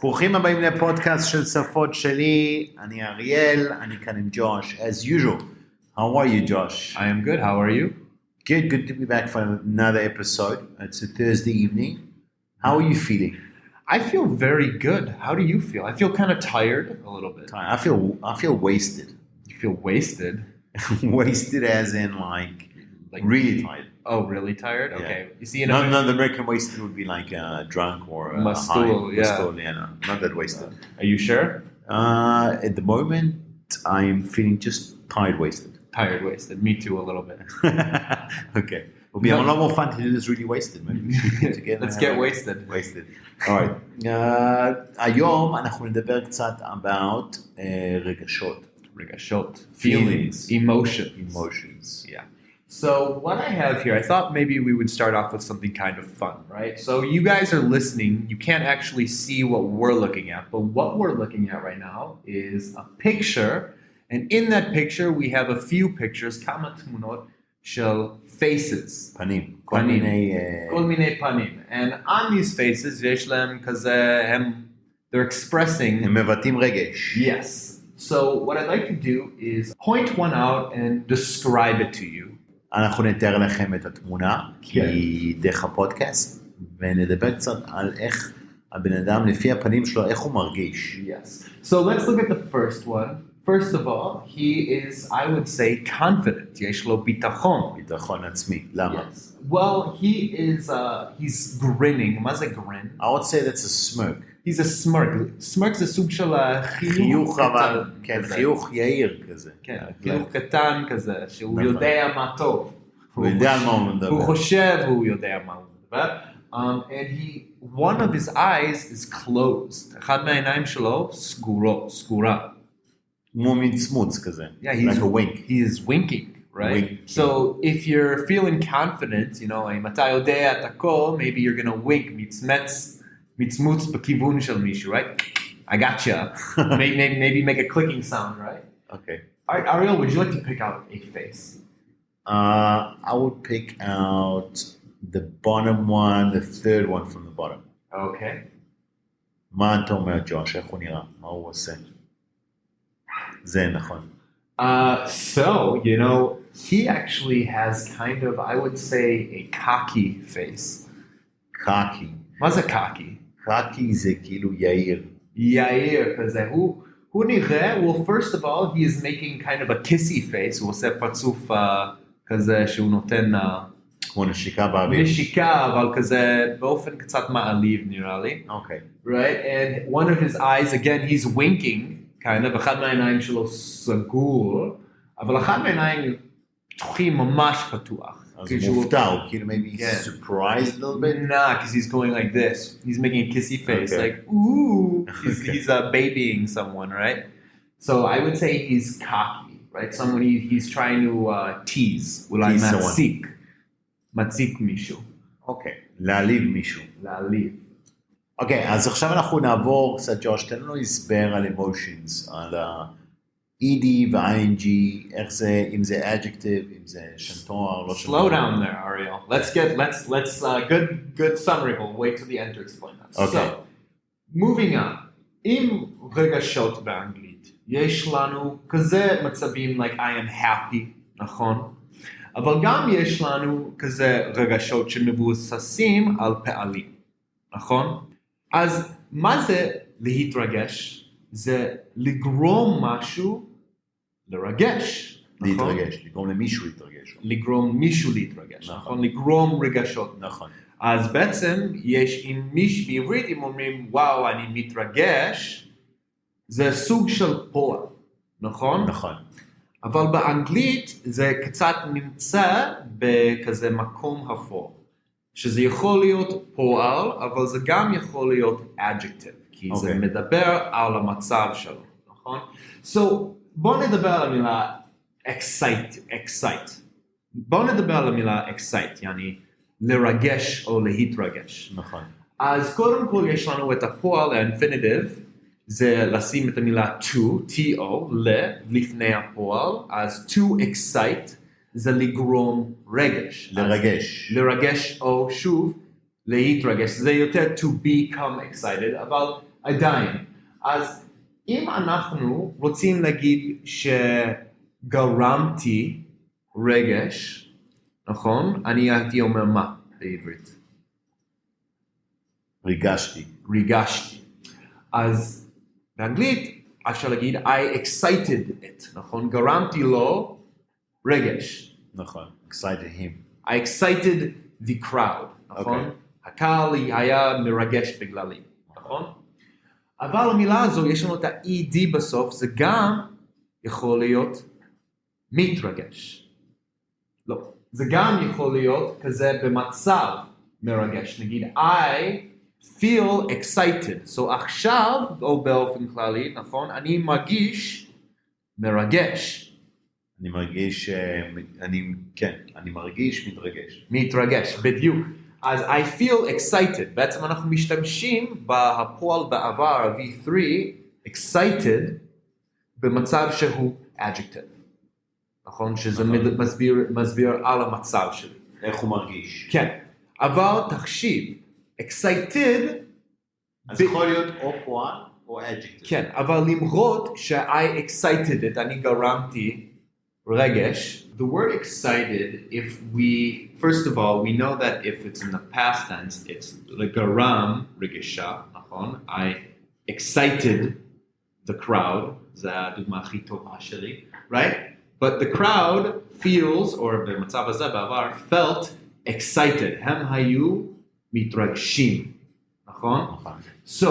ברוכים הבאים לפודקאסט של שפות-שלי, אני אריאל, אני כאן עם ג'וש, as usual. How are you, Josh? I am good, how are you? Good to be back for another episode. It's a Thursday evening. How are you feeling? I feel very good. How do you feel? I feel kind of tired a little bit. I feel wasted. You feel wasted? Wasted as in like really tired. Oh, really tired? Yeah. Okay. You see, No, the American wasted would be like drunk or Mastool, high. yeah. Mastool, no, not that wasted. Are you sure? At the moment, I'm feeling just tired wasted. Tired wasted. Me too, a little bit. Okay. It'll be a lot more fun to do this really wasted. Maybe we should get together. Let's get wasted. Wasted. All right. היום אנחנו נדבר קצת about רגשות. רגשות. Feelings. Emotions. Yeah. So what I have here, I thought maybe we would start off with something kind of fun, right? So you guys are listening. You can't actually see what we're looking at, but what we're looking at right now is a picture. And in that picture, we have a few pictures, כמה תמונות של faces. פנים. כל מיני פנים. And on these faces, יש להם כזה, they're expressing. הם מבטאים רגש. Yes. So what I'd like to do is point one out and describe it to you. אנחנו נתאר לכם את התמונה, כי דרך הפודקאסט, ונדבר קצת על איך הבן אדם, לפי הפנים שלו, איך הוא מרגיש. Yes. So let's look at the first one. First of all, he is, I would say, confident. יש לו ביטחון. ביטחון עצמי. למה? Yes. Well, he's grinning. מה זה grin? I would say that's a smirk. He's a smirk. Smirk זה סוג של חיוך אבל, כן, חיוך יאיר כזה. כן, חיוך קטן כזה, שהוא יודע מה טוב. הוא יודע על מה הוא מדבר. הוא חושב, הוא יודע מה הוא מדבר. And one of his eyes is closed. אחד מהעיניים שלו סגורה. כמו מין צמוץ כזה. Yeah, like a wink. He is winking, right? Wink. So if you're feeling confident, אם אתה יודע את הכל, maybe you're gonna wink, מצמוץ בכיוון של מישהו, right? I gotcha. maybe make a clicking sound, right? Okay. All right, Ariel, would you like to pick out a face? I would pick out the bottom one, the third one from the bottom. Okay. מה אתה אומר, ג'וש? איך הוא נראה? מה הוא עושה? זה נכון. So, he actually has kind of, I would say, a cocky face. Cocky. מה זה cocky? cocky זה כאילו יאיר. יאיר, כזה. הוא נראה, well, first of all, he is making kind of a kissy face. הוא עושה פרצוף כזה שהוא נותן... כמו נשיקה באוויר. נשיקה, אבל כזה באופן קצת מעליב, נראה לי. Okay. Right? And one of his eyes, again, he's winking. kind of, אחד מהעיניים שלו סגור, אבל אחד מהעיניים פתוחים ממש פתוח. אז הוא מופתע, הוא כאילו maybe surprised a little bit? Nah, because he's going like this. He's making a kissy face, like, ooh. He's babying someone, right? So I would say he's cocky, right? Someone he's trying to tease. אולי מציק מישהו. אוקיי, להעליב מישהו. להעליב. אוקיי, אז עכשיו אנחנו נעבור קצת, ג'וש, תן לנו הסבר על emotions, על ה-ED ו-ING, איך זה, אם זה adjective, אם זה שם תואר, לא שם תואר. Slow down there, Ariel. Let's good summary, we'll wait till the end to explain that. Okay. So, moving on, עם רגשות באנגלית, יש לנו כזה מצבים like I am happy, נכון? אבל גם יש לנו כזה רגשות שמבוססים על פעלים, נכון? אז מה זה להתרגש? זה לגרום משהו לרגש. להתרגש, לגרום למישהו להתרגש. לגרום מישהו להתרגש, נכון? לגרום רגשות. נכון. אז בעצם יש, בעברית אם אומרים וואו אני מתרגש, זה סוג של פועל, נכון? נכון. אבל באנגלית זה קצת נמצא בכזה מקום אפור. שזה יכול להיות פועל, אבל זה גם יכול להיות adjective, כי זה מדבר על המצב שלו, נכון? So, בואו נדבר על המילה excite. בואו נדבר על המילה excite, יעני לרגש או להתרגש. נכון. אז קודם כל יש לנו את הפועל, האינפיניטיב, זה לשים את המילה to, to, לפני הפועל, אז to excite, זה לגרום רגש. לרגש. או שוב, להתרגש. זה יותר to become excited, אבל עדיין. אז אם אנחנו רוצים להגיד שגרמתי רגש, נכון? אני הייתי אומר מה בעברית? ריגשתי. אז באנגלית אפשר להגיד I excited it, נכון? גרמתי לו רגש. נכון, excited him. I excited the crowd, נכון? הקהל היה מרגש בגללי, נכון? אבל המילה הזו, יש לנו את ה-ED בסוף, זה גם יכול להיות מתרגש. לא, זה גם יכול להיות כזה במצב מרגש. נגיד, I feel excited. So עכשיו, או באופן כללי, נכון? אני מרגיש מרגש. אני מרגיש מתרגש. מתרגש, בדיוק. אז I feel excited. בעצם אנחנו משתמשים בהפועל בעבר, V3, excited, במצב שהוא adjective. נכון? שזה מסביר על המצב שלי. איך הוא מרגיש. כן. אבל תחשיב, excited, אז יכול להיות או פועל או adjective. כן, אבל למרות ש-I excited it, אני גרמתי רגש. The word excited, first of all, we know that if it's in the past tense, it's לגרם רגשה, נכון? I excited the crowd, זו הדוגמה הכי טובה שלי, right? But the crowd feels, or במצב הזה בעבר, felt excited. הם היו מתרגשים, נכון? So,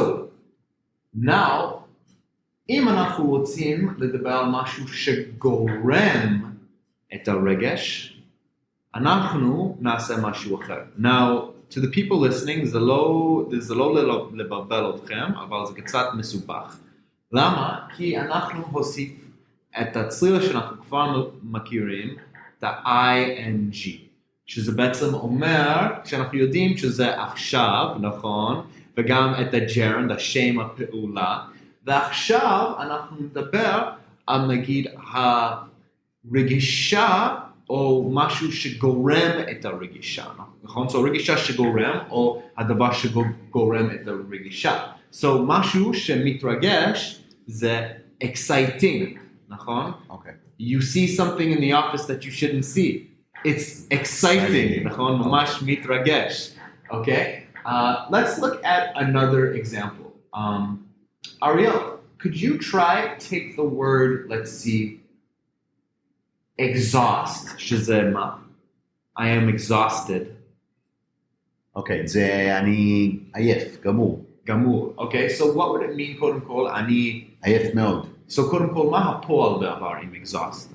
now, אם אנחנו רוצים לדבר על משהו שגורם את הרגש, אנחנו נעשה משהו אחר. Now, to the people listening, זה לא לבלבל אתכם, אבל זה קצת מסובך. למה? כי אנחנו הוסיף את הצליל שאנחנו כבר מכירים, את ה-ing, שזה בעצם אומר שאנחנו יודעים שזה עכשיו, נכון? וגם את הג'רנד, השם הפעולה, ועכשיו אנחנו נדבר על נגיד הרגישה או משהו שגורם את הרגישה, נכון? So רגישה שגורם או הדבר שגורם את הרגישה. So משהו שמתרגש זה exciting, נכון? Okay. You see something in the office that you shouldn't see. It's exciting, נכון? ממש מתרגש. Okay? Let's look at another example. Ariel, could you try take the word, let's see, exhaust, שזה מה? I am exhausted. אוקיי, זה אני עייף, גמור. גמור, אוקיי? So what would it mean קודם כל? אני עייף מאוד. So קודם כל, מה הפועל בעבר עם exhaust?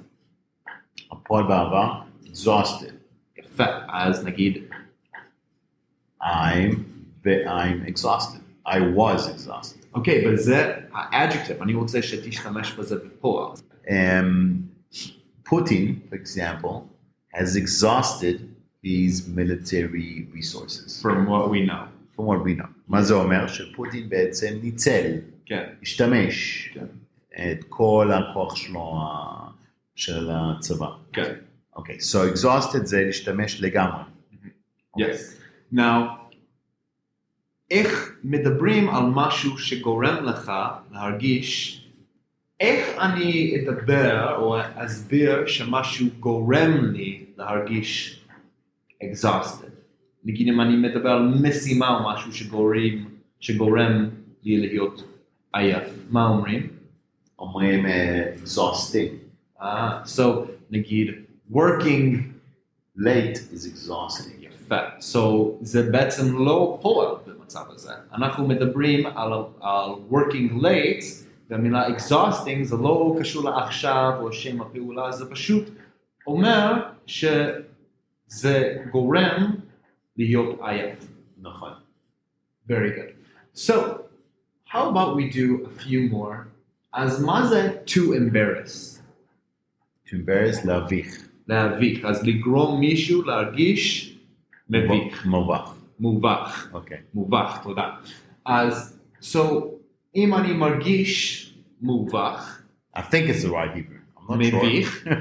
הפועל בעבר, exhausted. יפה, אז נגיד I'm exhausted. I was exhausted. אוקיי, וזה ה-adjective, אני רוצה שתשתמש בזה בפועל. Putin, for example, has exhausted his military resources. From what we know. From what we know. מה זה אומר? שפוטין בעצם ניצל, השתמש את כל הכוח שלו של הצבא. כן. אוקיי, so exhausted זה להשתמש לגמרי. Yes. Now, איך מדברים על משהו שגורם לך להרגיש, איך אני אדבר או אסביר שמשהו גורם לי להרגיש exhausted? נגיד אם אני מדבר על משימה או משהו שגורם לי להיות עייף, מה אומרים? אומרים exhausting. So נגיד working late is exhausting. יפה. So זה בעצם לא פועל במצב הזה. אנחנו מדברים על working late, והמילה exhausting זה לא קשור לעכשיו או שם הפעולה, זה פשוט אומר שזה גורם להיות עייף. נכון. Very good. So, how about we do a few more? אז מה זה to embarrass? To embarrass, להביך. להביך. אז לגרום מישהו להרגיש מביך. מובך. מובך. אוקיי. מובך, תודה. אז, so, אם אני מרגיש מובך, I think it's the right Hebrew. I'm not מביך, sure.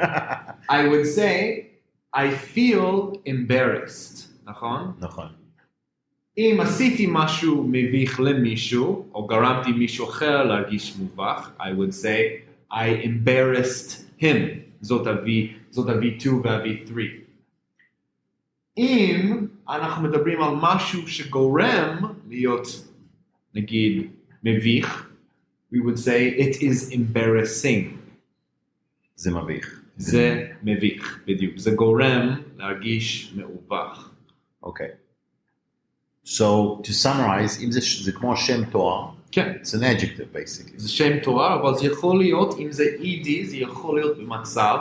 I would say, I feel embarrassed. נכון? נכון. אם עשיתי משהו מביך למישהו, או גרמתי מישהו אחר להרגיש מובך, I would say, I embarrassed him. זאת ה-V2 וה-V3. אם אנחנו מדברים על משהו שגורם להיות, נגיד, מביך, we would say, it is embarrassing. זה מביך. זה מביך, בדיוק. זה גורם להרגיש מעובך. אוקיי. So, to summarize, אם זה כמו שם תואר, כן. it's an adjective, basically. זה שם תואר, אבל זה יכול להיות, אם זה ED, זה יכול להיות במצב,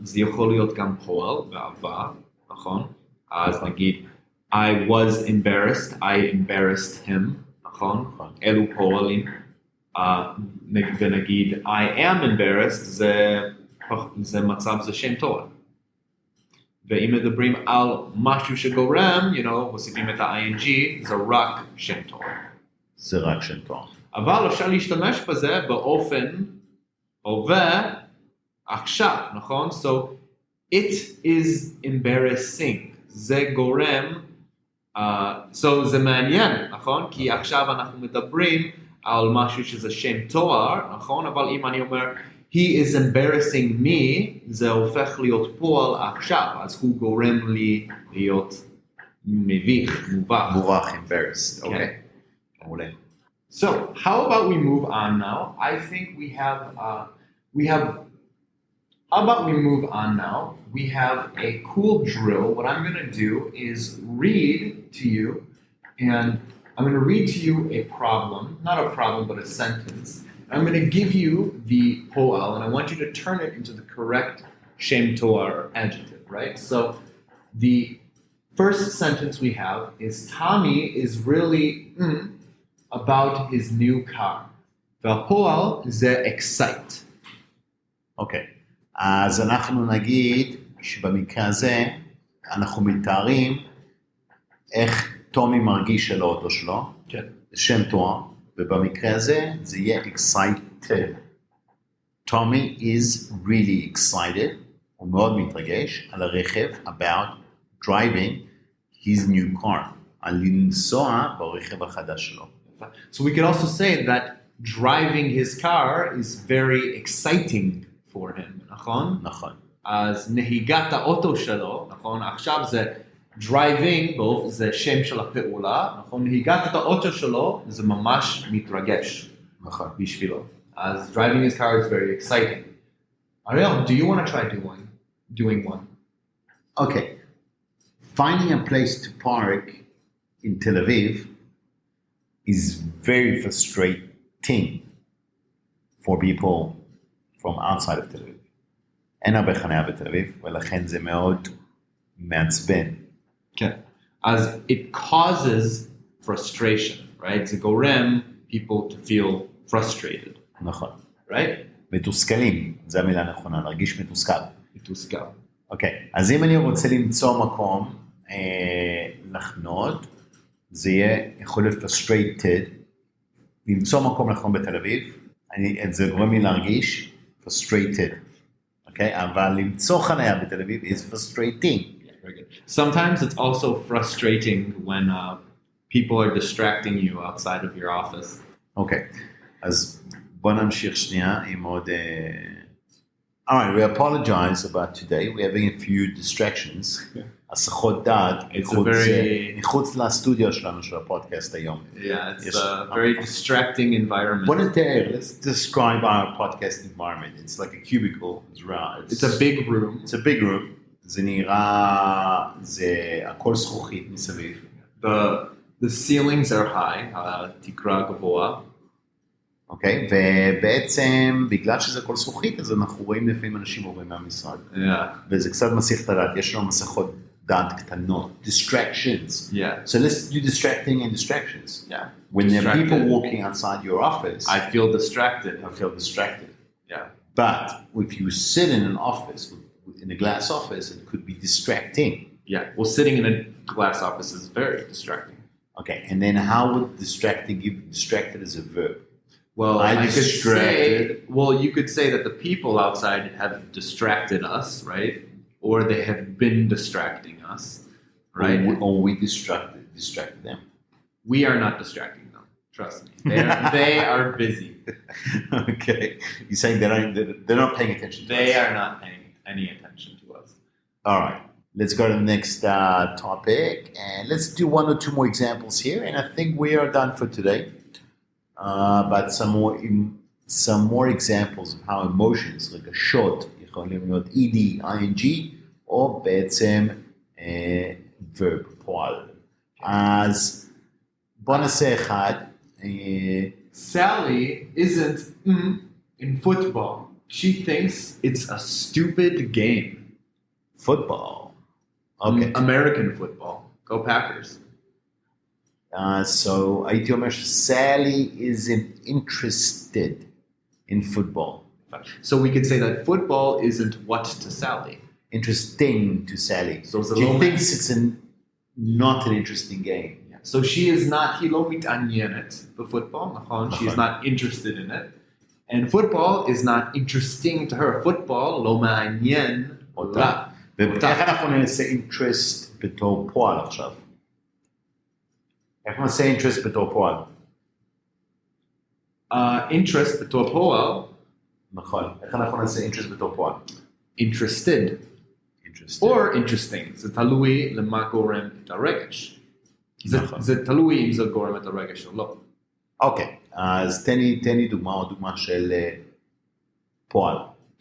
זה יכול להיות גם פועל, בעבר, נכון? אז נגיד, I was embarrassed, I embarrassed him, נכון? אלו פועלים. ונגיד, I am embarrassed, זה מצב, זה שם תואר. ואם מדברים על משהו שגורם, מוסיפים את ה-ing, זה רק שם תואר. זה רק שם תואר. אבל אפשר להשתמש בזה באופן הווה עכשיו, נכון? So, it is embarrassing. זה גורם, so זה מעניין, נכון? כי עכשיו אנחנו מדברים על משהו שזה שם תואר, נכון? אבל אם אני אומר, he is embarrassing me, זה הופך להיות פועל עכשיו, אז הוא גורם לי להיות מביך, מובך. מובך, embarrassed, אוקיי. מעולה. So, how about we move on now? I think how about we move on now? We have a cool drill. What I'm going to do is read to you, and I'm going to read to you a problem, not a problem, but a sentence. I'm going to give you the poel, and I want you to turn it into the correct shem toar or adjective, right? So the first sentence we have is Tommy is really about his new car. והפועל זה excite. אוקיי. אז אנחנו נגיד שבמקרה הזה אנחנו מתארים איך טומי מרגיש על האוטו שלו. כן. שם תואר. ובמקרה הזה זה יהיה excited. Tommy is really excited, הוא מאוד מתרגש על הרכב about driving his new car, על לנסוע ברכב החדש שלו. So we could also say that driving his car is very exciting for him, נכון? נכון. אז נהיגת האוטו שלו, נכון? עכשיו זה driving, זה שם של הפעולה, נכון? נהיגת את האוטו שלו, זה ממש מתרגש. נכון. בשבילו. As driving his car is very exciting. Ariel, do you want to try doing one? Okay. Finding a place to park in Tel Aviv is very frustrating for people from outside of Tel Aviv. אין הרבה חניה בתל אביב, ולכן זה מאוד מעצבן. כן. אז it causes frustration, right? זה גורם people to feel frustrated. נכון. Right? מתוסכלים, זו המילה הנכונה, להרגיש מתוסכל. מתוסכל. אוקיי, אז אם אני רוצה למצוא מקום לחנות, זה יהיה יכול להיות frustrated, למצוא מקום לחנות בתל אביב, זה גורם לי להרגיש frustrated, אוקיי? אבל למצוא חניה בתל אביב is frustrating. Very good. Sometimes it's also frustrating when people are distracting you outside of your office. אוקיי, אז בוא נמשיך שנייה עם עוד... All right, we apologize about today. We're having a few distractions. הסחות דעת מחוץ לסטודיו שלנו של הפודקאסט היום. Yeah, it's a very distracting environment. בוא נתאר, let's describe our podcast environment. It's like a cubicle. It's a big room. It's a big room. זה נראה, זה הכל זכוכית מסביב. The ceilings are high, התקרה גבוהה. אוקיי, ובעצם בגלל שזה כל זכוכית, אז אנחנו רואים לפעמים אנשים עוברים מהמשרד. Yeah. וזה קצת מסיך את הדעת, יש לנו מסכות דעת קטנות, distractions. Yeah. So let's do distracting and distractions. Yeah. When there are people walking outside your office, I feel distracted. I feel distracted. Yeah. But if you sit in an office, in a glass office, it could be distracting. Yeah, well, sitting in a glass office is very distracting. Okay, and then how would distracting give distracted as a verb? Well, I could say, you could say that the people outside have distracted us, right? Or they have been distracting us, right? Or we distracted distracted them. We are not distracting them. Trust me. They are busy. Okay. You're saying they're not paying attention to us. They are not paying any attention to us. All right. Let's go to the next topic. And let's do one or two more examples here. And I think we are done for today. But some more examples of how emotions, רגשות, יכולים להיות ed, ing, או בעצם verb, פועל. אז בוא נעשה אחד. Sally isn't in football. She thinks it's a stupid game. Football. Okay. American football. Go Packers. So הייתי אומר Sally isn't interested in football. So we could say that football isn't what to Sally. Interesting to Sally. So it's a she little thinks it's not an interesting game. Yeah. So she is not, היא לא מתעניינת בפוטבול, נכון? She is not interested in it. And football is not interesting to her. Football לא מעניין אותה. ואיך אנחנו נעשה interest בתור פועל עכשיו? איך נעשה interest בתור פועל? Interest בתור פועל. נכון. איך אנחנו נעשה interest בתור פועל? Interested. Or interesting. זה תלוי למה גורם את הרגש. זה תלוי אם זה גורם את הרגש או לא. אוקיי, אז תן לי דוגמה של פועל,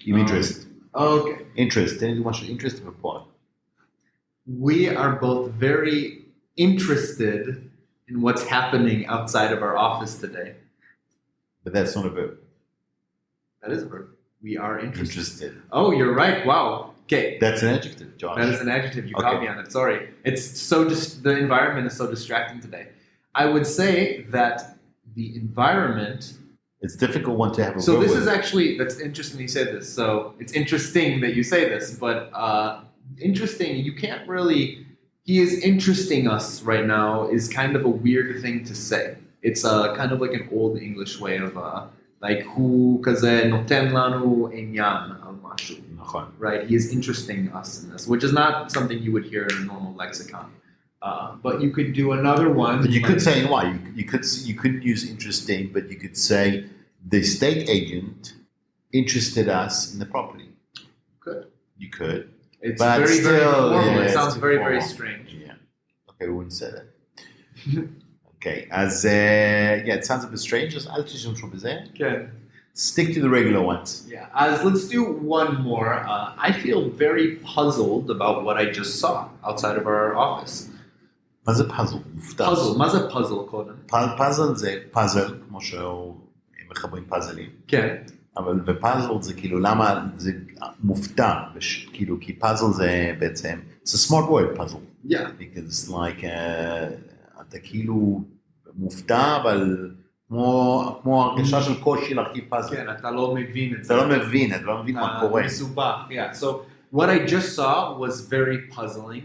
עם interest. אוקיי. interest, תן לי דוגמה של interest ופועל. We are both very interested in what's happening outside of our office today. But that's not a verb. That is a verb. We are interested. Interested. Oh, you're right. Wow. Okay. That's an adjective, Josh. That is an adjective. You caught me on it. Sorry. It's so the environment is so distracting today. I would say that the environment. It's a difficult one to have a So verb this with. is actually, that's interesting you say this. So it's interesting that you say this, but interesting, you can't really, he is interesting us right now is kind of a weird thing to say. It's kind of like an old English way of like הוא כזה נותן לנו עניין על משהו. נכון. Right, he is interesting us in this, which is not something you would hear in a normal lexicon. But you could do another one. But you could say why. You couldn't use interesting, but you could say the estate agent interested us in the property. Good. You could. It's but very, still, very formal. Yeah, It sounds very, formal. very strange. Yeah. Okay, we wouldn't say that. Okay, as yeah, it sounds a bit strange. Just אל תשתמשו בזה. Okay. Stick to the regular ones. Yeah, as let's do one more. I feel very puzzled about what I just saw outside of our office. מה זה puzzle? מופתע. Puzzle, מה זה puzzle קודם? puzzle זה puzzle, כמו שמחברים פאזלים. כן. אבל בפאזל זה כאילו, למה זה מופתע? כאילו, כי פאזל זה בעצם, it's a smart word, puzzle. Yeah. Because like, אתה כאילו מופתע, אבל כמו הרגשה של קושי להרכיב פאזל. כן, אתה לא מבין את זה. אתה לא מבין מה קורה. מסובך, yeah. So what I just saw was very puzzling.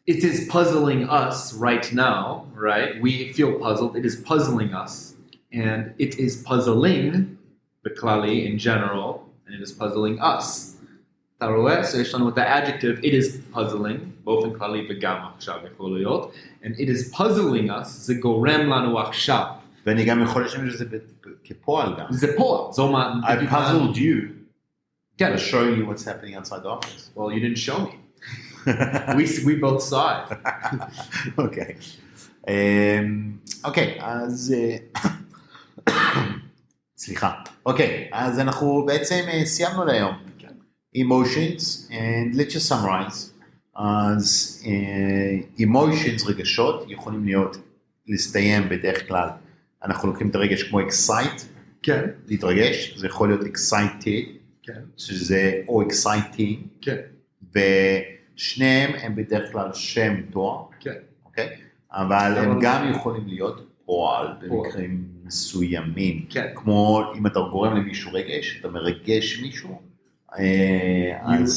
It is puzzling us right now, right? We feel puzzled. It is puzzling us. And it is puzzling בכללי in general, and it is puzzling us. אתה רואה? So יש לנו את ה-adjective, it is puzzling, באופן כללי וגם עכשיו יכול להיות, and it is puzzling us, זה גורם לנו עכשיו. ואני גם יכול להשתמש בזה כפועל גם. זה פועל. זו מה... I puzzled you כן. by showing you what's happening outside the office. Well, you didn't show me. we both saw it. אוקיי. אוקיי, אז... סליחה. אוקיי, אז אנחנו בעצם סיימנו להיום. Emotions, and let's just summarize. אז emotions, רגשות, יכולים להסתיים בדרך כלל. אנחנו לוקחים את הרגש כמו excite, כן. להתרגש, זה יכול להיות excited, כן. שזה או exciting, כן. ושניהם הם בדרך כלל שם תואר, כן. אוקיי? אבל הם גם יכולים להיות פועל במקרים מסוימים, כן. כמו אם אתה גורם למישהו רגש, אתה מרגש מישהו, You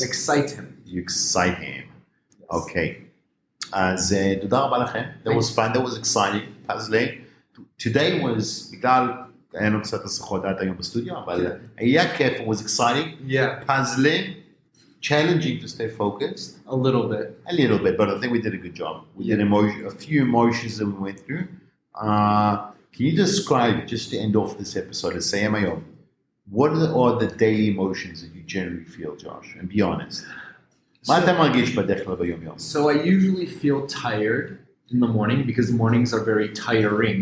excite him. You excite him. Okay. אז תודה רבה לכם. That was fun, that was exciting. puzzling. Today was, בגלל, היה לנו קצת השיחות עד היום בסטודיו, אבל היה כיף, it was exciting. Yeah. puzzling, challenging to stay focused. A little bit. A little bit, but I think we did a good job. We did a few emotions that we went through. Can you describe, just to end off this episode, לסיים היום, what are the daily emotions that you generally feel, Josh? And be honest. מה אתה מרגיש בדרך כלל ביום-יום? So I usually feel tired in the morning because mornings are very tiring.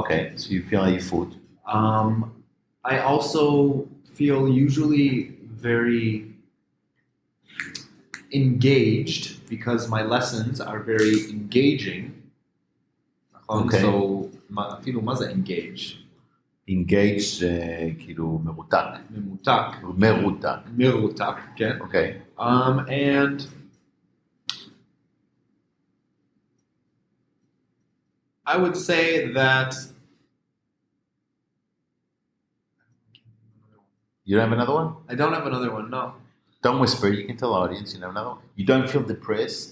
Okay, so you feel עייפות. I also feel usually very engaged because my lessons are very engaging. Okay. So, אפילו מה זה engage? Engage זה כאילו מרותק. מרותק, כן. Okay. And I would say that You don't have another one? I don't have another one, no. Don't whisper, you can tell the audience you have another one. You don't feel depressed?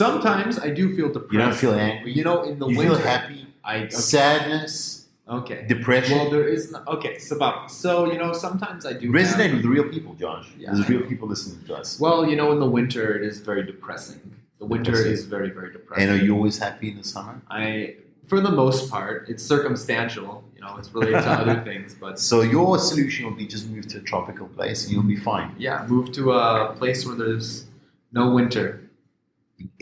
Sometimes I do feel depressed. You don't feel angry? You know, in the you winter. feel happy? Okay. Sadness? Okay. Depression? Well, there is okay, so you know, sometimes I do resonate have, with real people, Josh. Yeah. There's real people listening to us. Well, you know, in the winter it is very depressing. The winter is very, very depressing. And are you always happy in the summer? For the most part, it's circumstantial. You know, it's related to other things, but so your solution will be just move to a tropical place and you'll be fine. Yeah, move to a place where there's no winter.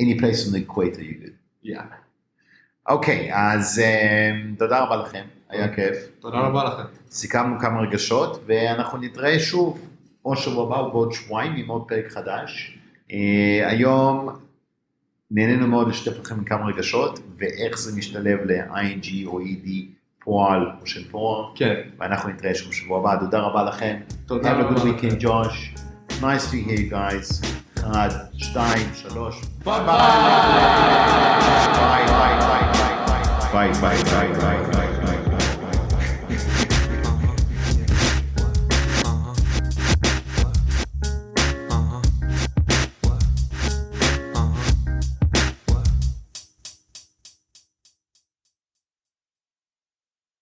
Any place on the equator, you're good. Yeah. אוקיי, אז תודה רבה לכם, היה כיף. תודה רבה לכם. סיכמנו כמה רגשות, ואנחנו נתראה שוב, או שבוע הבא או בעוד שבועיים, עם עוד פרק חדש. היום נהנינו מאוד לשתף לכם כמה רגשות, ואיך זה משתלב ל-ING או ED, פועל או של פועל. כן. ואנחנו נתראה שוב שבוע הבא, תודה רבה לכם. תודה רבה. Have a good לכם. weekend, Josh. Nice to hear you guys. 1, 2, 3. ביי ביי ביי ביי ביי ביי ביי ביי ביי